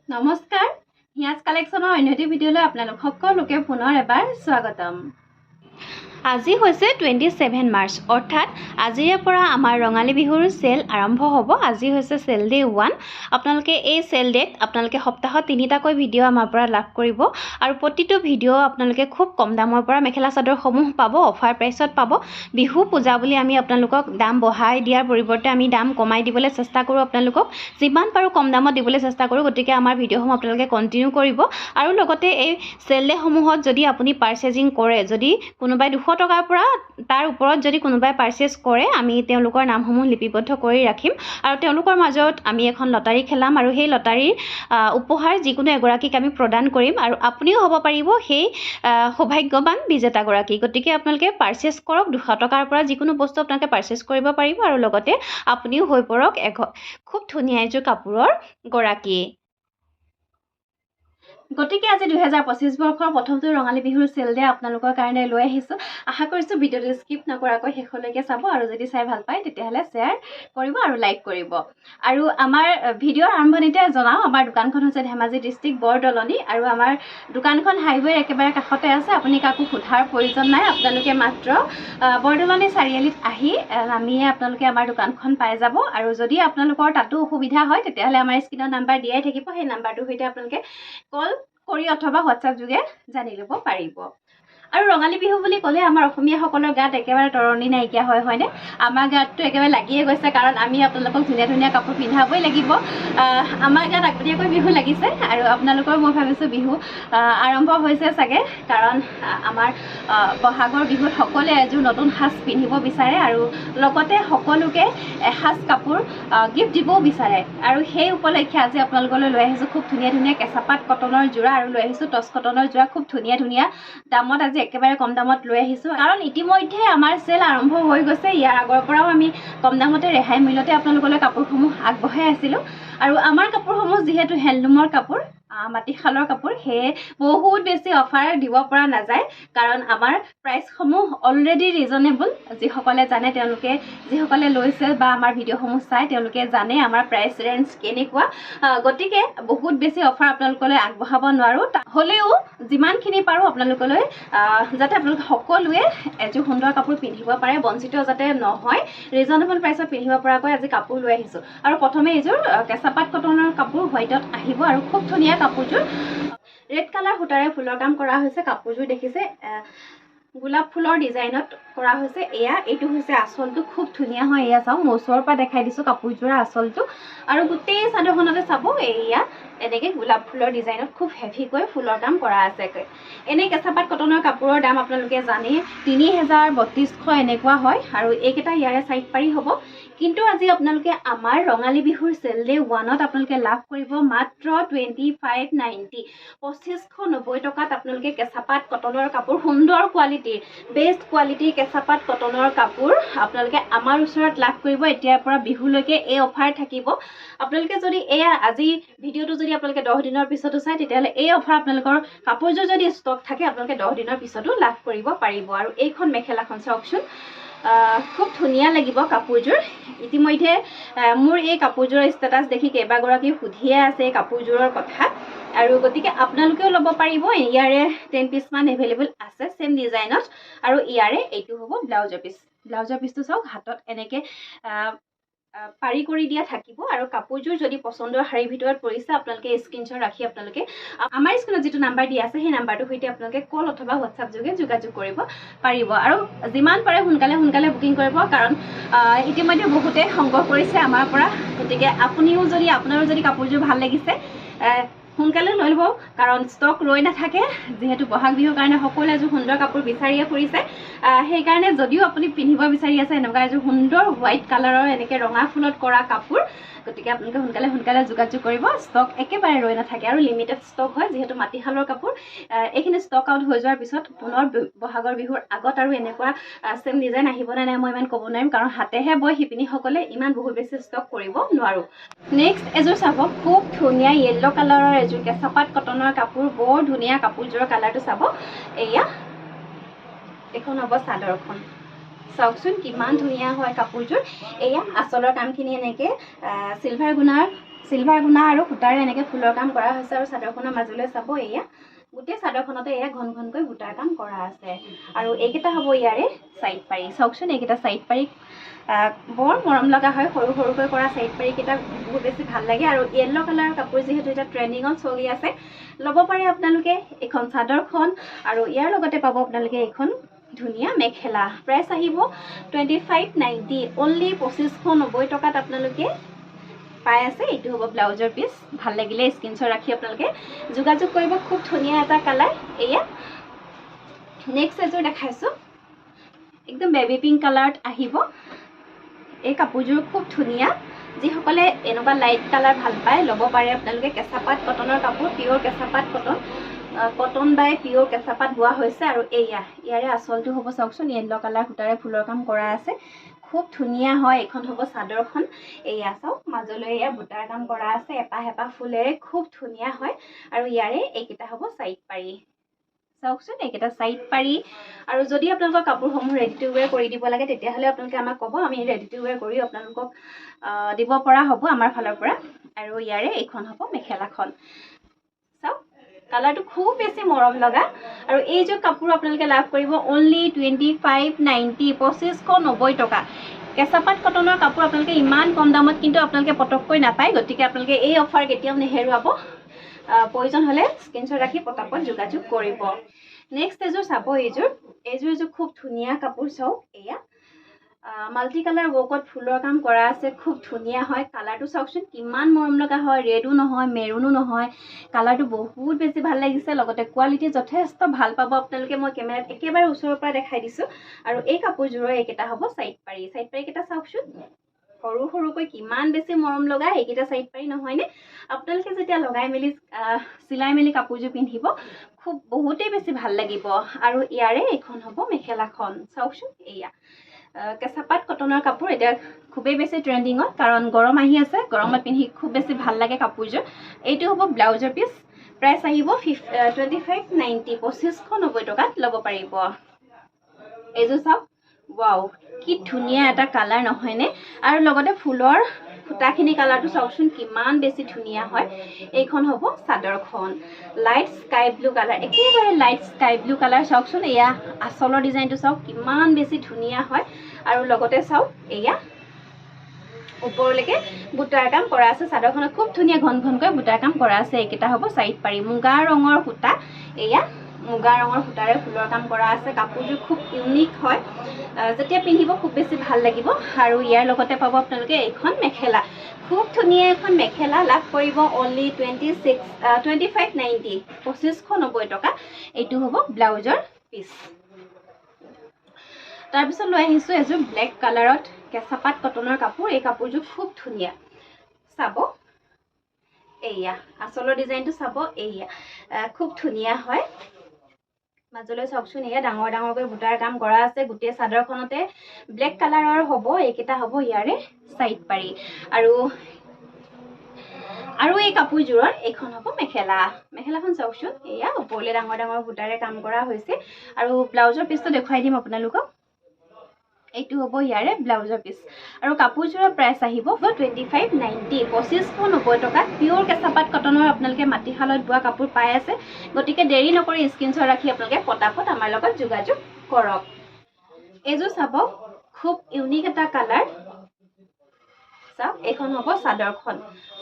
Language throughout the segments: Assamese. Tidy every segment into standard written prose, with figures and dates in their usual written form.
নমস্কাৰ হিয়াজ কালেকশ্যনৰ অন্য এটি ভিডিঅ'লৈ আপোনালোক সকলোকে পুনৰ এবাৰ স্বাগতম। আজি হৈছে 27 মাৰ্চ অৰ্থাৎ আজিৰে পৰা আমাৰ ৰঙালী বিহুৰ চেল আৰম্ভ হ'ব। আজি হৈছে চেল ডে 1। আপোনালোকে এই চেল ডেত আপোনালোকে সপ্তাহত 3টাকৈ ভিডিঅ' আমাৰ পৰা লাভ কৰিব আৰু প্ৰতিটো ভিডিঅ' আপোনালোকে খুব কম দামৰ পৰা মেখেলা চাদৰসমূহ পাব, অফাৰ প্ৰাইচত পাব। বিহু পূজা বুলি আমি আপোনালোকক দাম বঢ়াই দিয়াৰ পৰিৱৰ্তে আমি দাম কমাই দিবলৈ চেষ্টা কৰোঁ। আপোনালোকক যিমান পাৰোঁ কম দামত দিবলৈ চেষ্টা কৰোঁ। গতিকে আমাৰ ভিডিঅ'সমূহ আপোনালোকে কণ্টিনিউ কৰিব আৰু লগতে এই চেল ডেসমূহত যদি আপুনি পাৰ্চেজিং কৰে, যদি কোনোবাই 200 টকাৰ পৰা তাৰ ওপৰত যদি কোনোবাই পাৰ্চেজ কৰে, আমি তেওঁলোকৰ নামসমূহ লিপিবদ্ধ কৰি ৰাখিম আৰু তেওঁলোকৰ মাজত আমি এখন লটাৰী খেলাম আৰু সেই লটাৰীৰ উপহাৰ যিকোনো এগৰাকীক আমি প্ৰদান কৰিম আৰু আপুনিও হ'ব পাৰিব সেই সৌভাগ্যৱান বিজেতাগৰাকী। গতিকে আপোনালোকে পাৰ্চেজ কৰক, 200 টকাৰ পৰা যিকোনো বস্তু আপোনালোকে পাৰ্চেজ কৰিব পাৰিব আৰু লগতে আপুনিও হৈ পৰক খুব ধুনীয়া এযোৰ কাপোৰৰ গৰাকী। গতিকে আজি 2025 বৰ্ষৰ প্ৰথমটো ৰঙালী বিহুৰ চেল ডে আপোনালোকৰ কাৰণে লৈ আহিছোঁ। আশা কৰিছোঁ ভিডিঅ'টো স্কিপ নকৰাকৈ শেষলৈকে চাব আৰু যদি চাই ভাল পায় তেতিয়াহ'লে শ্বেয়াৰ কৰিব আৰু লাইক কৰিব। আৰু আমাৰ ভিডিঅ'ৰ আৰম্ভণিতে জনাওঁ, আমাৰ দোকানখন হৈছে ধেমাজি ডিষ্ট্ৰিক্ট বৰদলনি আৰু আমাৰ দোকানখন হাইৱেৰ একেবাৰে কাষতে আছে। আপুনি কাকো সোধাৰ প্ৰয়োজন নাই, আপোনালোকে মাত্ৰ বৰদলনি চাৰিআলিত আহি নামিয়ে আপোনালোকে আমাৰ দোকানখন পাই যাব। আৰু যদি আপোনালোকৰ তাতো অসুবিধা হয় তেতিয়াহ'লে আমাৰ স্ক্ৰীনত নাম্বাৰ দিয়াই থাকিব, সেই নাম্বাৰটোৰ সৈতে আপোনালোকে কল কৰি অথবা হোৱাটছআপ যোগে জানি ল'ব পাৰিব। আৰু ৰঙালী বিহু বুলি ক'লে আমাৰ অসমীয়াসকলৰ গাত একেবাৰে তৰণি নাইকিয়া হয়নে? আমাৰ গাতটো একেবাৰে লাগিয়ে গৈছে, কাৰণ আমি আপোনালোকক ধুনীয়া ধুনীয়া কাপোৰ পিন্ধাবই লাগিব। আমাৰ গাত আগতীয়াকৈ বিহু লাগিছে আৰু আপোনালোকৰ মই ভাবিছোঁ বিহু আৰম্ভ হৈছে চাগে, কাৰণ আমাৰ বহাগৰ বিহুত সকলোৱে এযোৰ নতুন সাজ পিন্ধিব বিচাৰে আৰু লগতে সকলোকে এসাজ কাপোৰ গিফ্ট দিবও বিচাৰে। আৰু সেই উপলক্ষে আজি আপোনালোকলৈ লৈ আহিছোঁ খুব ধুনীয়া ধুনীয়া কেঁচাপাত কটনৰ যোৰা আৰু লৈ আহিছোঁ টচ কটনৰ যোৰা। খুব ধুনীয়া ধুনীয়া দামত আজি একেবাৰে কম দামত লৈ আহিছোঁ, কাৰণ ইতিমধ্যে আমাৰ চেল আৰম্ভ হৈ গৈছে। ইয়াৰ আগৰ পৰাও আমি কম দামতে ৰেহাই মূল্যতে আপোনালোকলৈ কাপোৰসমূহ আগবঢ়াই আছিলোঁ। আৰু আমাৰ কাপোৰসমূহ যিহেতু হেণ্ডলুমৰ কাপোৰ, মাটিশালৰ কাপোৰ, সেয়ে বহুত বেছি অফাৰ দিব পৰা নাযায়, কাৰণ আমাৰ প্ৰাইচসমূহ অলৰেডি ৰিজনেবল। যিসকলে জানে, তেওঁলোকে যিসকলে লৈছে বা আমাৰ ভিডিঅ'সমূহ চাই তেওঁলোকে জানে আমাৰ প্ৰাইচ ৰেঞ্জ কেনেকুৱা। গতিকে বহুত বেছি অফাৰ আপোনালোকলৈ আগবঢ়াব নোৱাৰোঁ। হ'লেও যিমানখিনি পাৰোঁ আপোনালোকলৈ যাতে আপোনালোকে সকলোৱে এযোৰ সুন্দৰ কাপোৰ পিন্ধিব পাৰে, বঞ্চিত যাতে নহয়, ৰিজনেবল প্ৰাইচত পিন্ধিব পৰাকৈ আজি কাপোৰ লৈ আহিছোঁ। আৰু প্ৰথমে এইযোৰ কেঁচাপাত কটনৰ কাপোৰ হোৱাইটত আহিব আৰু খুব ধুনীয়া কাপোৰযোৰ। ৰেড কালাৰ সূতাৰে ফুলৰ কাম কৰা হৈছে। কাপোৰযোৰ দেখিছে গোলাপ ফুলৰ ডিজাইনত কৰা হৈছে। এইটো হৈছে আঁচলটো, খুব ধুনীয়া হয়। এয়া চাওঁ, মই ওচৰৰ পৰা দেখাই দিছোঁ কাপোৰযোৰৰ আঁচলটো। আৰু গোটেই চাদৰখনতে চাব, এনেকৈ গোলাপ ফুলৰ ডিজাইনত খুব হেভিকৈ ফুলৰ কাম কৰা আছে। এনেই কেঁচাপাত কটনৰ কাপোৰৰ দাম আপোনালোকে জানেই, 3000, 3200 এনেকুৱা হয় আৰু এইকেইটা ইয়াৰে চাইড পাৰি হ'ব। কিন্তু আজি আপোনালোকে আমাৰ ৰঙালী বিহুৰ চেল ডে 1ত আপোনালোকে লাভ কৰিব মাত্ৰ 2590, 2590 টকাত আপোনালোকে কেঁচাপাত কটনৰ কাপোৰ, সুন্দৰ কোৱালিটিৰ, বেষ্ট কোৱালিটিৰ কেঁচাপাত কটনৰ কাপোৰ আপোনালোকে আমাৰ ওচৰত লাভ কৰিব। এতিয়াৰ পৰা বিহুলৈকে এই অফাৰ থাকিব। আপোনালোকে যদি আজি ভিডিঅ'টো যদি আপোনালোকে 10 দিনৰ পিছতো চাই, তেতিয়াহ'লে এই অফাৰ আপোনালোকৰ কাপোৰযোৰ যদি ষ্টক থাকে আপোনালোকে 10 দিনৰ পিছতো লাভ কৰিব পাৰিব। আৰু এইখন মেখেলাখন চাওকচোন, খুব ধুনীয়া লাগিব কাপোৰযোৰ। ইতিমধ্যে মোৰ এই কাপোৰযোৰৰ ষ্টেটাছ দেখি কেইবাগৰাকীও সুধিয়ে আছে এই কাপোৰযোৰৰ কথা, আৰু গতিকে আপোনালোকেও ল'ব পাৰিব। ইয়াৰে 10 পিচমান এভেইলেবল আছে চেম ডিজাইনত। আৰু ইয়াৰে এইটো হ'ব ব্লাউজৰ পিচ। ব্লাউজৰ পিচটো চাওক, হাতত এনেকৈ পাৰি কৰি দিয়া থাকিব। আৰু কাপোৰযোৰ যদি পচন্দৰ শাৰীৰ ভিতৰত পৰিছে, আপোনালোকে স্ক্ৰীনশ্বট ৰাখি আপোনালোকে আমাৰ স্ক্ৰীনত যিটো নাম্বাৰ দিয়া আছে সেই নাম্বাৰটোৰ সৈতে আপোনালোকে কল অথবা হোৱাটছআপ যোগে যোগাযোগ কৰিব পাৰিব। আৰু যিমান পাৰে সোনকালে বুকিং কৰিব, কাৰণ ইতিমধ্যে বহুতে সংগ্ৰহ কৰিছে আমাৰ পৰা। গতিকে আপোনাৰো যদি কাপোৰযোৰ ভাল লাগিছে সোনকালে লৈ ল'ব, কাৰণ ষ্টক ৰৈ নাথাকে। যিহেতু বহাগ বিহুৰ কাৰণে সকলোৱে এযোৰ সুন্দৰ কাপোৰ বিচাৰিয়ে ফুৰিছে, সেইকাৰণে যদিও আপুনি পিন্ধিব বিচাৰি আছে এনেকুৱা এযোৰ সুন্দৰ হোৱাইট কালাৰৰ এনেকৈ ৰঙা ফুলত কৰা কাপোৰ, গতিকে আপোনালোকে সোনকালে যোগাযোগ কৰিব। ষ্টক একেবাৰে ৰৈ নাথাকে আৰু লিমিটেড ষ্টক হয়, যিহেতু মাটিশালৰ কাপোৰ। এইখিনি ষ্টক আউট হৈ যোৱাৰ পিছত পুনৰ বহাগৰ বিহুৰ আগত আৰু এনেকুৱা চেম ডিজাইন আহিবনে নাই মই ইমান ক'ব নোৱাৰিম, কাৰণ হাতেহে বয় শিপিনীসকলে, ইমান বহুত বেছি ষ্টক কৰিব নোৱাৰোঁ। নেক্সট এযোৰ চাব, খুব ধুনীয়া য়েল্ল' কালাৰৰ এযোৰ কেঁচাপাত কটনৰ কাপোৰ। বৰ ধুনীয়া কাপোৰযোৰৰ কালাৰটো চাব। এইখন হ'ব চাদৰখন, চাওকচোন কিমান ধুনীয়া হয় কাপোৰযোৰ। আঁচলৰ কামখিনি এনেকৈ চিলভাৰ গুণাৰ সিলভাৰ গুণা আৰু সূতাৰে এনেকৈ ফুলৰ কাম কৰা হৈছে আৰু চাদৰখনৰ মাজলৈ চাব এয়া গোটেই চাদৰখনতে এয়া ঘন ঘনকৈ বুটাৰ কাম কৰা আছে আৰু এইকেইটা হ'ব ইয়াৰে সাইড পাৰি চাওকচোন এইকেইটা সাইড পাৰি বৰ মৰম লগা হয় সৰু সৰুকৈ কৰা সাইড পাৰিকেইটা বহুত বেছি ভাল লাগে আৰু য়েল্লো কালাৰৰ কাপোৰ যিহেতু এটা ট্ৰেণ্ডিঙত চলি আছে ল'ব পাৰে আপোনালোকে এখন চাদৰখন আৰু ইয়াৰ লগতে পাব আপোনালোকে এখন ধুনীয়া মেখেলা প্ৰাইচ আহিব 2590 অনলি 2590 টকাত আপোনালোকে পাই আছে এইটো হ'ব ব্লাউজৰ পিস ভাল লাগিলে স্ক্ৰিনশ্বট ৰাখি আপোনালোকে যোগাযোগ কৰিব খুব ধুনীয়া এটা কালাৰ এয়া নেক্সট এযোৰ দেখাইছো একদম বেবি পিংক কালাৰত আহিব এই কাপোৰযোৰ খুব ধুনীয়া যিসকলে এনেকুৱা লাইট কালাৰ ভাল পায় ল'ব পাৰে আপোনালোকে কেঁচাপাত কটনৰ কাপোৰ পিয়ৰ কেঁচাপাত কটন বাই পিয়ৰ কেঁচাপাত বোৱা হৈছে আৰু এয়া ইয়াৰে আচলটো হ'ব চাওকচোন য়েল্লো কালাৰ সূতাৰে ফুলৰ কাম কৰা আছে খুব ধুনীয়া হয় এখন হ'ব চাদৰখন এয়া চাওক মাজলৈ এয়া বুটাৰ কাম কৰা আছে এপাহ এপাহ ফুলেৰে খুব ধুনীয়া হয় আৰু ইয়াৰে এইকেইটা হ'ব সাইড পাৰি চাওকচোন এইকেইটা সাইড পাৰি আৰু যদি আপোনালোকৰ কাপোৰসমূহ ৰেডি টু ৱেৰ কৰি দিব লাগে তেতিয়াহ'লে আপোনালোকে আমাক ক'ব আমি ৰেডি টু ৱেৰ কৰি আপোনালোকক দিব পৰা হ'ব আমাৰ ফালৰ পৰা আৰু ইয়াৰে এইখন হ'ব মেখেলাখন চাওক কালাৰটো খুব বেছি মৰম লগা আৰু এইযোৰ কাপোৰ আপোনালোকে লাভ কৰিব অনলি 2590 2590 টকা কেঁচাপাত কটনৰ কাপোৰ আপোনালোকে ইমান কম দামত কিন্তু আপোনালোকে পটককৈ নাপায় গতিকে আপোনালোকে এই অফাৰ কেতিয়াও নেহেৰুৱাব প্ৰয়োজন হ'লে স্ক্ৰিনশ্বট ৰাখি পটাপট যোগাযোগ কৰিব নেক্সট এযোৰ চাব এইযোৰ খুব ধুনীয়া কাপোৰ চাওক এয়া মাল্টি কালাৰ ৱৰ্কত ফুলৰ কাম কৰা আছে খুব ধুনীয়া হয় কালাৰটো চাওকচোন কিমান মৰম লগা হয় ৰেডো নহয় মেৰুনো নহয় কালাৰটো বহুত বেছি ভাল লাগিছে লগতে কোৱালিটি যথেষ্ট ভাল পাব আপোনালোকে মই কেমেৰাত একেবাৰে ওচৰৰ পৰা দেখাই দিছোঁ আৰু এই কাপোৰযোৰৰ এইকেইটা হ'ব সাইড পাৰিকেইটা চাওকচোন সৰু সৰুকৈ কিমান বেছি মৰম লগা এইকেইটা সাইড পাৰি নহয়নে আপোনালোকে যেতিয়া লগাই মেলি চিলাই মেলি কাপোৰযোৰ পিন্ধিব খুব বহুতেই বেছি ভাল লাগিব আৰু ইয়াৰে এইখন হ'ব মেখেলাখন চাওকচোন এয়া কেঁচাপাত কটনৰ কাপোৰ এতিয়া খুবেই বেছি ট্ৰেণ্ডিঙত কাৰণ গৰম আহি আছে গৰমত পিন্ধি খুব বেছি ভাল লাগে কাপোৰযোৰ এইটো হ'ব ব্লাউজৰ পিস প্ৰাইচ আহিব 2590 2590 টকাত ল'ব পাৰিব এইযোৰ চাওক ৱাও কি ধুনীয়া এটা কালাৰ নহয়নে আৰু লগতে ফুলৰ সূতাখিনি কালাৰটো চাওকচোন কিমান বেছি ধুনীয়া হয় এইখন হ'ব চাদৰখন লাইট স্কাই ব্লু কালাৰ একেবাৰে লাইট স্কাই ব্লু কালাৰ চাওকচোন এয়া আচলৰ ডিজাইনটো চাওক কিমান বেছি ধুনীয়া হয় আৰু লগতে চাওক এয়া ওপৰলৈকে বুটাৰ কাম কৰা আছে চাদৰখনত খুব ধুনীয়া ঘন ঘনকৈ বুটাৰ কাম কৰা আছে এইকেইটা হ'ব সাইড পাৰি মুগা ৰঙৰ সূতা এয়া মুগা ৰঙৰ সূতাৰে ফুলৰ কাম কৰা আছে কাপোৰযোৰ খুব ইউনিক হয় যেতিয়া পিন্ধিব খুব বেছি ভাল লাগিব আৰু ইয়াৰ লগতে পাব আপোনালোকে এইখন মেখেলা খুব ধুনীয়া এখন মেখেলা লাভ কৰিব অনলি 2590 2590 টকা এইটো হ'ব ব্লাউজৰ পিস তাৰপিছত লৈ আহিছোঁ এযোৰ ব্লেক কালাৰত কেঁচাপাত কটনৰ কাপোৰ এই কাপোৰযোৰ খুব ধুনীয়া চাব এয়া আচলৰ ডিজাইনটো চাব এয়া খুব ধুনীয়া হয় মাজলৈ চাওকচোন এয়া ডাঙৰ ডাঙৰকৈ বুটাৰ কাম কৰা আছে গোটেই চাদৰখনতে ব্লেক কালাৰৰ হ'ব এইকেইটা হ'ব ইয়াৰে সাইড পাৰি আৰু এই কাপোৰযোৰৰ এইখন হ'ব মেখেলাখন চাওকচোন এয়া ওপৰলৈ ডাঙৰ ডাঙৰ বুটাৰে কাম কৰা হৈছে আৰু ব্লাউজৰ পিচটো দেখুৱাই দিম আপোনালোকক এইটো হ'ব ইয়াৰে ব্লাউজৰ পিস আৰু কাপোৰযোৰৰ প্ৰাইচ আহিব 2590 2590 টকাত পিয়ৰ কেঁচাপাত কটনৰ আপোনালোকে মাটিশালত বোৱা কাপোৰ পাই আছে গতিকে দেৰি নকৰি স্ক্ৰিনশ্বট ৰাখি আপোনালোকে পটাপট আমাৰ লগত যোগাযোগ কৰক এইযোৰ চাব খুব ইউনিক এটা কালাৰ চাওক এইখন হ'ব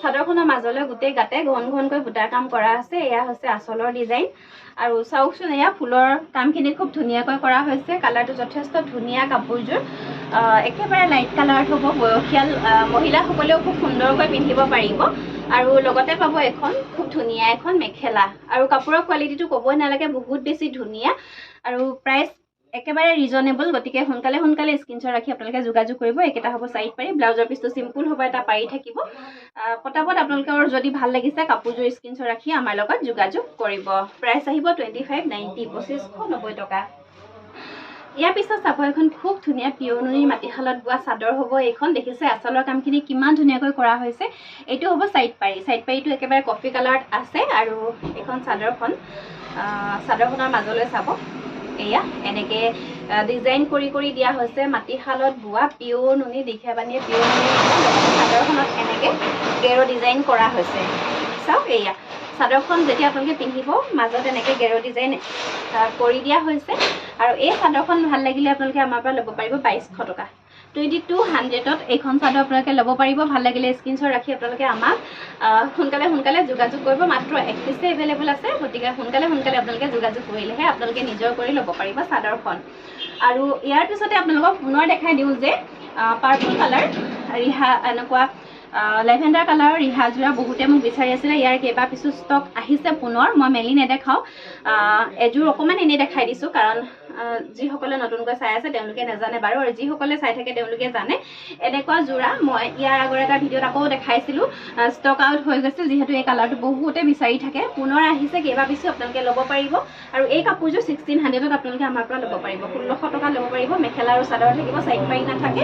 চাদৰখনৰ মাজলৈ গোটেই গাতে ঘন ঘনকৈ বুটাৰ কাম কৰা আছে এয়া হৈছে আচলৰ ডিজাইন আৰু চাওকচোন এয়া ফুলৰ কামখিনি খুব ধুনীয়াকৈ কৰা হৈছে কালাৰটো যথেষ্ট ধুনীয়া কাপোৰযোৰ একেবাৰে লাইট কালাৰত হ'ব বয়সীয়াল মহিলাসকলেও খুব সুন্দৰকৈ পিন্ধিব পাৰিব আৰু লগতে পাব এখন খুব ধুনীয়া এখন মেখেলা আৰু কাপোৰৰ কোৱালিটিটো ক'বই নালাগে বহুত বেছি ধুনীয়া আৰু প্ৰাইচ একেবাৰে ৰিজনেবল গতিকে সোনকালে স্ক্ৰিনশ্বট ৰাখি আপোনালোকে যোগাযোগ কৰিব এইকেইটা হ'ব সাইড পাৰি ব্লাউজৰ পিচটো সিম্পল হ'ব এটা পাৰি থাকিব পটাপট আপোনালোকৰ যদি ভাল লাগিছে কাপোৰযোৰ স্ক্ৰিনশ্বট ৰাখি আমাৰ লগত যোগাযোগ কৰিব প্ৰাইচ আহিব 2590 2590 টকা ইয়াৰ পিছত চাব এখন খুব ধুনীয়া পিয়ৰ নুনিৰ মাটিশালত বোৱা চাদৰ হ'ব এইখন দেখিছে আচলৰ কামখিনি কিমান ধুনীয়াকৈ কৰা হৈছে এইটো হ'ব সাইড পাৰিটো একেবাৰে কফি কালাৰত আছে আৰু এইখন চাদৰখনৰ মাজলৈ চাব এয়া এনেকে ডিজাইন কৰি কৰি দিয়া হৈছে মাটিশালত বোৱা পিয়ৰ নুনি দীঘা বানীয়ে পিয়ৰ নুনি চাদৰখনত এনেকে গেৰো ডিজাইন কৰা হৈছে চাওক এয়া চাদৰখন যেতিয়া আপোনালোকে পিন্ধিব মাজত এনেকে গেৰো ডিজাইন কৰি দিয়া হৈছে আৰু এই চাদৰখন ভাল লাগিলে আপোনালোকে আমাৰ পৰা ল'ব পাৰিব 2200 টকা 2200ত এইখন চাদৰ আপোনালোকে ল'ব পাৰিব ভাল লাগিলে স্ক্ৰীনশ্বট ৰাখি আপোনালোকে আমাক সোনকালে যোগাযোগ কৰিব মাত্ৰ 1 পিছে এভেইলেবল আছে গতিকে সোনকালে আপোনালোকে যোগাযোগ কৰিলেহে আপোনালোকে নিজৰ কৰি ল'ব পাৰিব চাদৰখন আৰু ইয়াৰ পিছতে আপোনালোকক পুনৰ দেখাই দিওঁ যে পাৰ্পল কালাৰ ৰিহা এনেকুৱা লেভেণ্ডাৰ কালাৰৰ ৰিহাযোৰা বহুতে মোক বিচাৰি আছিলে ইয়াৰ কেইবা পিছো ষ্টক আহিছে পুনৰ মই মেলি নেদেখাওঁ এযোৰ অকণমান এনেই দেখাই দিছোঁ কাৰণ যিসকলে নতুনকৈ চাই আছে তেওঁলোকে নাজানে বাৰু আৰু যিসকলে চাই থাকে তেওঁলোকে জানে এনেকুৱা যোৰা মই ইয়াৰ আগৰ এটা ভিডিঅ'ত আকৌ দেখাইছিলোঁ ষ্টক আউট হৈ গৈছিল যিহেতু এই কালাৰটো বহুতে বিচাৰি থাকে পুনৰ আহিছে কেইবা পিছো আপোনালোকে ল'ব পাৰিব আৰু এই কাপোৰযোৰ 1600ত আপোনালোকে আমাৰ পৰা ল'ব পাৰিব 1600 টকা ল'ব পাৰিব মেখেলা আৰু চাদৰ থাকিব চাইড পাৰি নাথাকে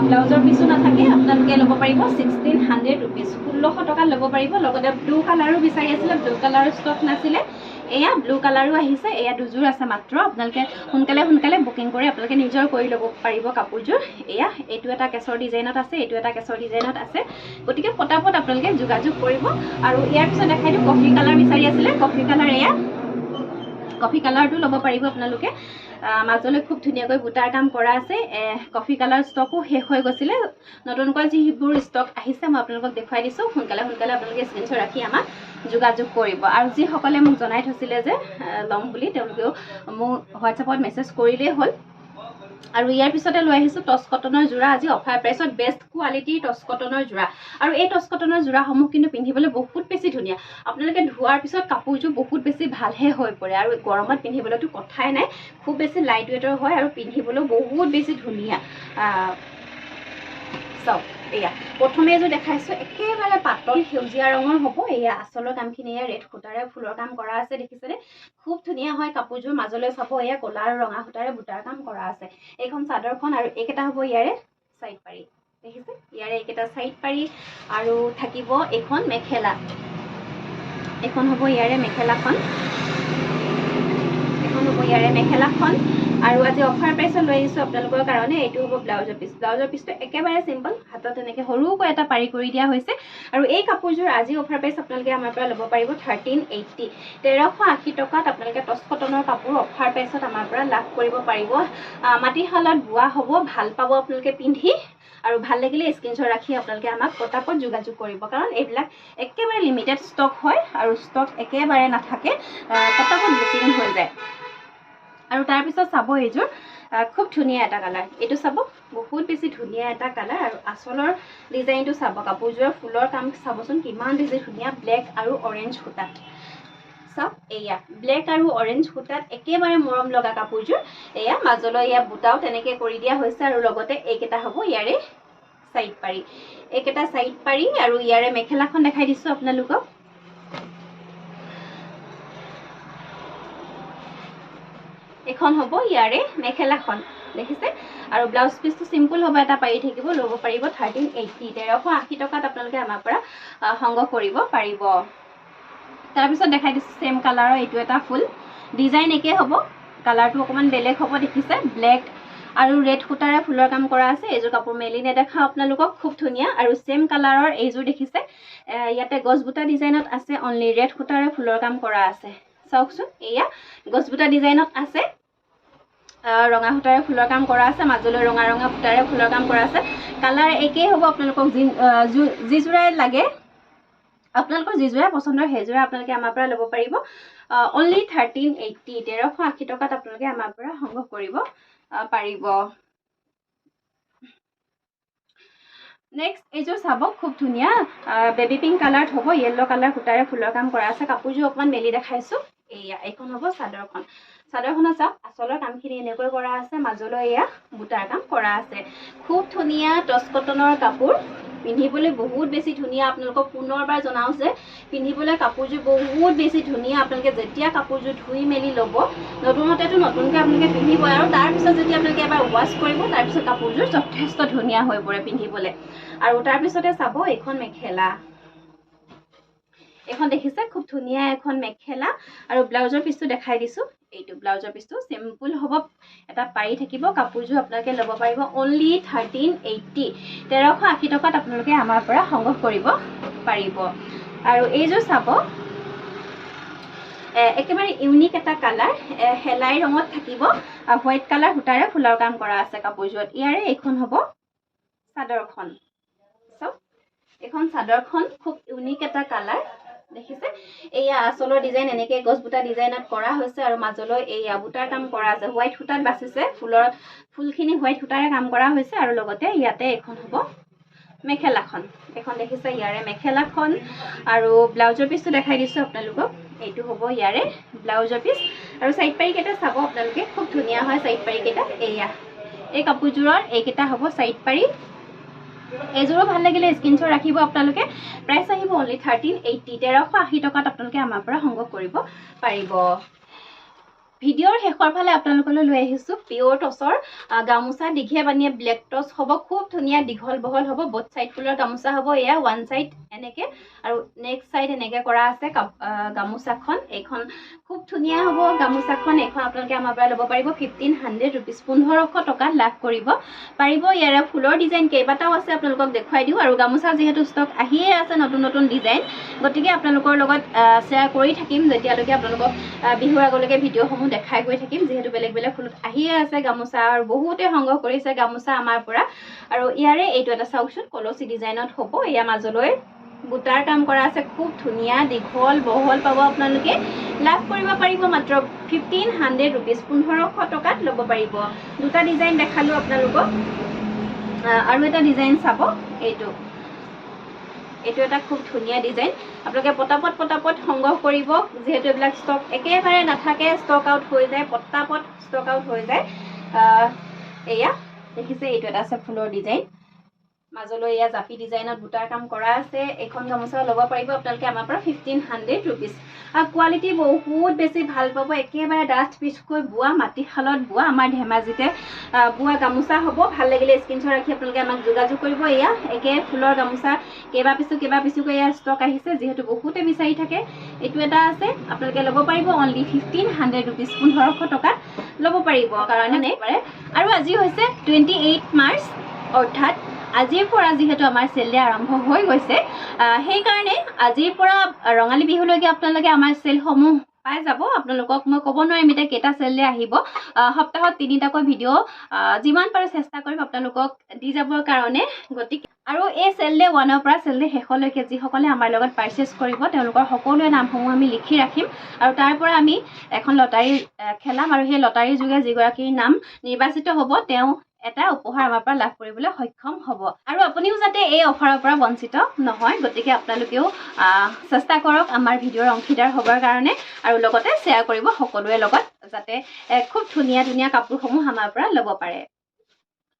ব্লাউজৰ পিছো নাথাকে আপোনালোকে ল'ব পাৰিব 1600 ৰুপিজ 1600 টকা ল'ব পাৰিব লগতে ব্লু কালাৰো বিচাৰি আছিলে ব্লু কালাৰৰ ষ্টক নাছিলে এয়া ব্লু কালাৰো আহিছে এয়া দুযোৰ আছে মাত্ৰ আপোনালোকে সোনকালে বুকিং কৰি আপোনালোকে নিজৰ কৰি ল'ব পাৰিব কাপোৰযোৰ এয়া এইটো এটা কেছৰ ডিজাইনত আছে এইটো এটা কেছৰ ডিজাইনত আছে গতিকে পটাপট আপোনালোকে যোগাযোগ কৰিব আৰু ইয়াৰ পিছত দেখাই দিওঁ কফি কালাৰ বিচাৰি আছিলে কফি কালাৰ এয়া কফি কালাৰটো ল'ব পাৰিব আপোনালোকে মাজলৈ খুব ধুনীয়াকৈ বুটাৰ কাম কৰা আছে কফি কালাৰ ষ্টকো শেষ হৈ গৈছিলে নতুনকৈ যিবোৰ ষ্টক আহিছে মই আপোনালোকক দেখুৱাই দিছোঁ সোনকালে আপোনালোকে স্ক্ৰীনশ্বট ৰাখি আমাক যোগাযোগ কৰিব আৰু যিসকলে মোক জনাই থৈছিলে যে ল'ম বুলি তেওঁলোকেও মোক হোৱাটছএপত মেছেজ কৰিলেই হ'ল আৰু ইয়াৰ পিছতে লৈ আহিছোঁ টচ কটনৰ যোৰা আজি অফাৰ প্ৰাইচত বেষ্ট কোৱালিটিৰ টচ কটনৰ যোৰা আৰু এই টচ কটনৰ যোৰাসমূহ কিন্তু পিন্ধিবলৈ বহুত বেছি ধুনীয়া আপোনালোকে ধোৱাৰ পিছত কাপোৰযোৰ বহুত বেছি ভালহে হৈ পৰে আৰু গৰমত পিন্ধিবলৈতো কথাই নাই খুব বেছি লাইট ৱেইটৰ হয় আৰু পিন্ধিবলৈও বহুত বেছি ধুনীয়া চাওক এয়া প্ৰথমে এযোৰ দেখাইছোঁ একেবাৰে পাতল সেউজীয়া ৰঙৰ হ'ব এয়া আচলৰ কামখিনি এয়া ৰেড সূতাৰে ফুলৰ কাম কৰা আছে দেখিছেনে খুব ধুনীয়া হয় কাপোৰযোৰ মাজলৈ চাব এয়া ক'লা আৰু ৰঙা সূতাৰে বুটাৰ কাম কৰা আছে এইখন চাদৰখন আৰু এইকেইটা হ'ব ইয়াৰে চাইড পাৰি দেখিছে ইয়াৰে এইকেইটা চাইড পাৰি আৰু থাকিব এইখন মেখেলা এইখন হ'ব ইয়াৰে মেখেলাখন আৰু আজি অফাৰ প্ৰাইচত লৈ আহিছোঁ আপোনালোকৰ কাৰণে এইটো হ'ব ব্লাউজৰ পিচটো একেবাৰে চিম্পল হাতত এনেকৈ সৰুকৈ এটা পাৰি কৰি দিয়া হৈছে আৰু এই কাপোৰযোৰ আজি অফাৰ প্ৰাইচ আপোনালোকে আমাৰ পৰা ল'ব পাৰিব 1380 1380 টকাত আপোনালোকে টচ কটনৰ কাপোৰ অফাৰ প্ৰাইচত আমাৰ পৰা লাভ কৰিব পাৰিব মাটিশালত বোৱা হ'ব ভাল পাব আপোনালোকে পিন্ধি আৰু ভাল লাগিলে স্ক্ৰীনশ্বট ৰাখি আপোনালোকে আমাক পটাপট যোগাযোগ কৰিব কাৰণ এইবিলাক একেবাৰে লিমিটেড ষ্টক হয় আৰু ষ্টক একেবাৰে নাথাকে পটাপট বুকিং হৈ যায় আৰু তাৰপিছত চাব এইযোৰ খুব ধুনীয়া এটা কালাৰ এইটো চাব বহুত বেছি ধুনীয়া এটা কালাৰ আৰু আচলৰ ডিজাইনটো চাব কাপোৰযোৰৰ ফুলৰ কাম চাবচোন কিমান বেছি ধুনীয়া ব্লেক আৰু অৰেঞ্জ সূতাত চাওক এয়া ব্লেক আৰু অৰেঞ্জ সূতাত একেবাৰে মৰম লগা কাপোৰযোৰ এয়া মাজলৈ এয়া বুটাও তেনেকৈ কৰি দিয়া হৈছে আৰু লগতে এইকেইটা হ'ব ইয়াৰে চাইড পাৰি এইকেইটা চাইড পাৰি আৰু ইয়াৰে মেখেলাখন দেখাই দিছোঁ আপোনালোকক এখন হ'ব ইয়াৰে মেখেলাখন দেখিছে আৰু ব্লাউজ পিচটো চিম্পল হ'ব এটা পাৰি থাকিব ল'ব পাৰিব 1380 1380 টকাত আপোনালোকে আমাৰ পৰা সংগ্ৰহ কৰিব পাৰিব তাৰপিছত দেখাই দিছোঁ সেম কালাৰৰ এইটো এটা ফুল ডিজাইন একে হ'ব কালাৰটো অকণমান বেলেগ হ'ব দেখিছে ব্লেক আৰু ৰেড সূতাৰে ফুলৰ কাম কৰা আছে এইযোৰ কাপোৰ মেলি নেদেখাওঁ আপোনালোকক খুব ধুনীয়া আৰু সেম কালাৰৰ এইযোৰ দেখিছে ইয়াতে গছবুটা ডিজাইনত আছে অনলি ৰেড সূতাৰে ফুলৰ কাম কৰা আছে চাওকচোন এয়া গছবুটা ডিজাইনত আছে ৰঙা সূতাৰে ফুলৰ কাম কৰা আছে মাজলৈ ৰঙা সূতাৰে ফুলৰ কাম কৰা আছে কালাৰ একেই হ'ব আপোনালোকক যিযোৰাই লাগে আপোনালোকৰ যিযোৰা পচন্দৰ সেইযোৰা আপোনালোকে আমাৰ পৰা ল'ব পাৰিব অনলি 1380 1380 টকাত আপোনালোকে আমাৰ পৰা সংগ্ৰহ কৰিব পাৰিব নেক্সট এইযোৰ চাব খুব ধুনীয়া বেবী পিংক কালাৰত হ'ব য়েল্লো কালাৰ সূতাৰে ফুলৰ কাম কৰা আছে কাপোৰযোৰ অকণমান মেলি দেখাইছোঁ এয়া এইখন হ'ব চাদৰখনত চাওক আচলৰ কামখিনি এনেকৈ কৰা আছে মাজলৈ এয়া বুটাৰ কাম কৰা আছে খুব ধুনীয়া টচ কটনৰ কাপোৰ পিন্ধিবলৈ বহুত বেছি ধুনীয়া আপোনালোকক পুনৰবাৰ জনাওঁ যে পিন্ধিবলৈ কাপোৰযোৰ বহুত বেছি ধুনীয়া আপোনালোকে যেতিয়া কাপোৰযোৰ ধুই মেলি ল'ব নতুনতেতো নতুনকৈ আপোনালোকে পিন্ধিব আৰু তাৰপিছত যেতিয়া আপোনালোকে এবাৰ ৱাছ কৰিব তাৰপিছত কাপোৰযোৰ যথেষ্ট ধুনীয়া হৈ পৰে পিন্ধিবলৈ আৰু তাৰপিছতে চাব এইখন মেখেলা এখন দেখিছে খুব ধুনীয়া এখন মেখেলা আৰু ব্লাউজৰ পিচটো দেখাই দিছো এইটো ব্লাউজৰ পিচটো সিম্পল হ'ব এটা পাৰি থাকিব কাপোৰযোৰ আপোনালোকে ল'ব পাৰিব অনলি 1380 1380 টকাত আপোনালোকে আমাৰ পৰা সংগ্ৰহ কৰিব পাৰিব আৰু এইযোৰ চাব একেবাৰে ইউনিক এটা কালাৰ হেলাই ৰঙত থাকিব হোৱাইট কালাৰ সূতাৰে ফুলৰ কাম কৰা আছে কাপোৰযোৰত ইয়াৰে এইখন হ'ব চাদৰখন এখন চাদৰখন খুব ইউনিক এটা কালাৰ দেখিছে এয়া আচলৰ ডিজাইন এনেকে গছ বুটা ডিজাইনত কৰা হৈছে আৰু মাজলৈ এয়া বুটাৰ কাম কৰা আছে হোৱাইট সূতাত বাছিছে ফুলখিনি হোৱাইট সূতাৰে কাম কৰা হৈছে আৰু লগতে ইয়াতে এখন হ'ব মেখেলাখন এখন দেখিছে ইয়াৰে মেখেলাখন আৰু ব্লাউজৰ পিচটো দেখাই দিছো আপোনালোকক এইটো হ'ব ইয়াৰে ব্লাউজৰ পিচ আৰু সাইড পাৰি কেটা চাব আপোনালোকে খুব ধুনীয়া হয় সাইড পাৰি কেটা এয়া এই কাপোৰযোৰৰ এইকেটা হ'ব সাইড পাৰি এজোৰো ভাল লাগিলে স্ক্ৰিনশ্বট ৰাখিব আপোনালোকে প্ৰাইস আহিব অনলি 1380 1380 টকাত আপোনালোকে আমাৰ পৰা সংগ্ৰহ কৰিব পাৰিব ভিডিওৰ শেষৰ ফালে আপোনালোকলৈ লৈ আহিছো পিওৰ টছৰ গামোচা দীঘিয়া বানিয়ে ব্লেক টছ হ'ব খুব ধুনীয়া দীঘল বহল হ'ব বোথ সাইড ফুলৰ গামোচা হ'ব এয়া ওৱান সাইড এনেকে আৰু নেক্সট সাইড এনেকে কৰা আছে গামোচাখন এইখন খুব ধুনীয়া হ'ব গামোচাখন এখন আপোনালোকে আমাৰ পৰা ল'ব পাৰিব 1500 रुपीस 1500 টকাত লাভ কৰিব পাৰিব ইয়াৰে ফুলৰ ডিজাইন কেইবাটাও আছে আপোনালোকক দেখুৱাই দিও আৰু গামোচা যেহেতু ষ্টক আহিয়ে আছে নতুন নতুন ডিজাইন গতিকে আপোনালোকৰ লগত শেয়াৰ কৰি থাকিম যেতিয়ালৈকে আপোনালোকক বিহুৰ আগলৈকে ভিডিঅ'সমূহ দেখাই গৈ থাকিম যেহেতু বেলেগ বেলেগ ফুলত আহিয়ে আছে গামোচা আৰু বহুতে সংগ্ৰহ কৰিছে গামোচা আমাৰ পৰা আৰু ইয়াৰে এইটো এটা চাওকচোন কলচি ডিজাইনত হ'ব এয়া মাজলৈ বুটাৰ কাম কৰা আছে খুব ধুনীয়া দীঘল বহল পাব আপোনালোকে লাভ কৰিব পাৰিব মাত্ৰ 1500 रुपीस 1500 টকাত ল'ব পাৰিব দুটা ডিজাইন দেখালো আপোনালোকক আৰু এটা ডিজাইন চাব এইটো এটা খুব ধুনীয়া ডিজাইন আপোনালোকে পটাপট সংগ্ৰহ কৰিব যেহেতু এবিলাক ষ্টক একেবাৰে নাথাকে ষ্টক আউট হৈ যায় পটাপট ষ্টক আউট হৈ যায় এয়া দেখিছে এইটো এটা আছে ফুলৰ ডিজাইন মাজলৈ এয়া জাপি ডিজাইনত বুটাৰ কাম কৰা আছে এখন গামোচা ল'ব পাৰিব আপোনালোকে আমাৰ পৰা 1500 रुपीस কোৱালিটি বহুত বেছি ভাল পাব একেবাৰে ডাঠ পিচকৈ বুৱা মাটি খালত বুৱা আমাৰ ধেমাজিতে বুৱা গামোচা হ'ব ভাল লাগিলে স্ক্ৰিনশ্বট ৰাখি আপোনালোকে আমাক যোগাযোগ কৰিব এয়া একে ফুলৰ গামোচা কেবা পিছুকৈ এয়া ষ্টক আহিছে যেহেতু বহুতে বিচাৰি থাকে এইটো এটা আছে আপোনালোকে ল'ব পাৰিব অনলি 1500 रुपीस 1500 টকাত ল'ব পাৰিব কাৰণে নাই পাৰে আৰু আজি হৈছে 28 মাৰ্চ অৰ্থাৎ আজিৰ পৰা যেহেতু আমাৰ সেল আৰম্ভ হৈ গৈছে সেই কাৰণে আজিৰ পৰা ৰঙালী বিহুলৈকে আপোনালোকে আমাৰ সেলসমূহ পাই যাব আপোনালোকক মই ক'ব নোৱাৰিম এটা কেটা সেল আহিব সপ্তাহত 3টাকৈ ভিডিঅ' যিমান পাৰো চেষ্টা কৰিম আপোনালোকক দি যাবৰ কাৰণে গতিকে আৰু এই সেল 1ৰ পৰা সেল শেষলৈকে যিসকলে আমাৰ লগত পাৰচেজ কৰিব তেওঁলোকৰ সকলোৰে নামসমূহ আমি লিখি ৰাখিম আৰু তাৰ পৰা আমি এখন লটাৰী খেলাম আৰু সেই লটাৰীৰ যোগে যিগৰাকীৰ নাম নিৰ্বাচিত হ'ব তেওঁ এটা উপহাৰ আমাৰ পৰা লাভ কৰিবলৈ সক্ষম হ'ব আৰু আপুনিও যাতে এই অফাৰৰ পৰা বঞ্চিত নহয় গতিকে আপোনালোকেও চেষ্টা কৰক আমাৰ ভিডিঅ'ৰ অংশীদাৰ হ'বৰ কাৰণে আৰু লগতে শ্বেয়াৰ কৰিব সকলোৰে লগত যাতে খুব ধুনীয়া কাপোৰসমূহ আমাৰ পৰা ল'ব পাৰে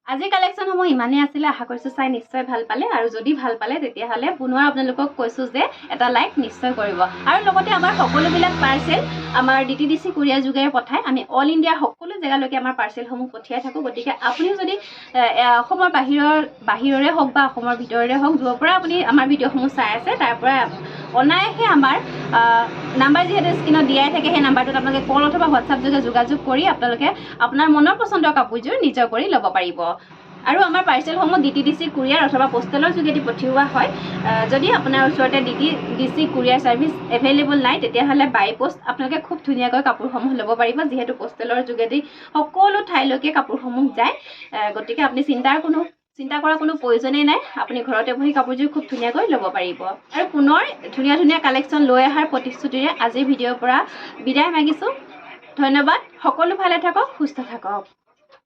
আজি কালেকশনসমূহ ইমানেই আছিল আশা কৰিছো চাই নিশ্চয় ভাল পালে আৰু যদি ভাল পালে তেতিয়াহলে পুনৰ আপোনালোকক কৈছো যে এটা লাইক নিশ্চয় কৰিব আৰু লগতে আমাৰ সকলোবিলাক পাৰ্সেল আমাৰ ডিটিডিসি কুৰিয়াৰ যোগেৰে পঠাই আমি অল ইণ্ডিয়াৰ সকলো জেগালৈকে আমাৰ পাৰ্সেলসমূহ পঠিয়াই থাকো গতিকে আপুনিও যদি অসমৰ বাহিৰৰে হওক বা অসমৰ ভিতৰৰে হওক য'ৰ পৰা আপুনি আমাৰ ভিডিঅ'সমূহ চাই আছে তাৰ পৰা অনায়াসে আমাৰ নাম্বাৰ যেহেতু স্ক্ৰীনত দিয়াই থাকে সেই নাম্বাৰটোত আপোনালোকে কল অথবা হোৱাটছআপ যোগে যোগাযোগ কৰি আপোনালোকে আপোনাৰ মনৰ পছন্দৰ কাপোৰযোৰ নিজৰ কৰি ল'ব পাৰিব আৰু আমাৰ পাৰ্সেলসমূহ ডিটিডিসি কুৰিয়াৰ অথবা পোষ্টেলৰ যোগেদি পঠিওৱা হয় যদি আপোনাৰ ওচৰতে ডিটিডিসি কুৰিয়াৰ সাৰ্ভিস এভেইলেবল নাই তেতিয়াহলে বাই পোষ্ট আপোনালোকে খুব ধুনীয়াকৈ কাপোৰসমূহ ল'ব পাৰিব যেহেতু পোষ্টেলৰ যোগেদি সকলো ঠাইলৈকে কাপোৰসমূহ যায় গতিকে আপুনি চিন্তা কৰাৰ কোনো প্ৰয়োজনেই নাই আপুনি ঘৰতে বহি কাপোৰযোৰ খুব ধুনীয়াকৈ ল'ব পাৰিব আৰু পুনৰ ধুনীয়া কালেকশন লৈ অহাৰ প্ৰতিশ্ৰুতিৰে আজিৰ ভিডিঅ'ৰ পৰা বিদায় মাগিছো ধন্যবাদ সকলো ভালে থাকক সুস্থ থাকক